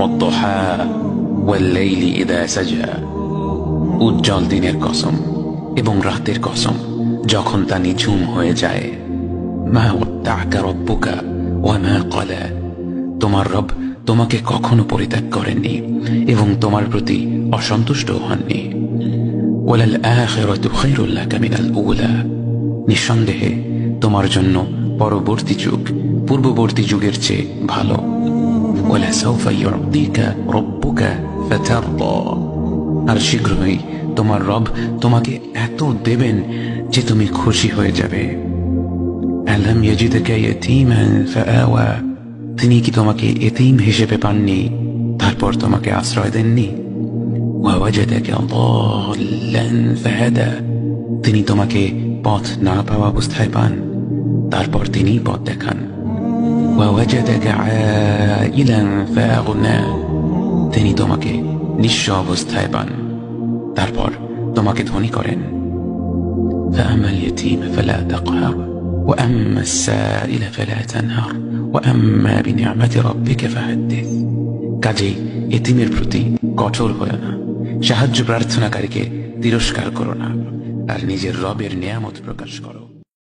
ওয়াদ-দুহা ওয়াল-লাইলি ইযা সাজা। উজ্জ্বল দিনের কসম এবং রাতের কসম যখন তা নিঝুম হয়ে যায়। মা ওয়াদ্দা'কা রাব্বুকা ওয়া মা ক্বালা। তোমার রব তোমাকে কখনো পরিত্যাগ করেননি এবং তোমার প্রতি অসন্তুষ্ট হননি। ওয়ালাল আখিরাতু খায়রুল লাকা মিনাল উলা। নিঃসন্দেহে তোমার জন্য পরবর্তী যুগ পূর্ববর্তী যুগের চেয়ে ভালো। ওয়ালা সাওফা ইউ'তিকা রাব্বুকা ফাতারদা। আর শীঘ্রই তোমার রব তোমাকে এত দেবেন যে তুমি খুশি হয়ে যাবে। আলাম ইয়াজিদকা ইয়াতীমান ফাআওয়া। তিনি কি তোমাকে এতিম হিসেবে পাননি তারপর তোমাকে আশ্রয় দেননি? ওয়া ওয়াজাদাকা দাল্লান ফাহাদা। তিনি তোমাকে পথ না পাওয়া অবস্থায় পান তারপর তিনি পথ দেখান। ওয়া ওয়াজাদাকা আইলান ফাআগনা। তিনি তোমাকে নিঃস্ব অবস্থায় পান তারপর তোমাকে ধনী করেন। فأما اليتيم فلا تقهر وأما السائل فلا تنهر وأما بنعمة ربك فحدث। কাজেই এতিমের প্রতি কঠোর হয়ো না, সাহায্য প্রার্থনাকারীকে তিরস্কার করো না, আর নিজের রবের নিয়ামত প্রকাশ করো।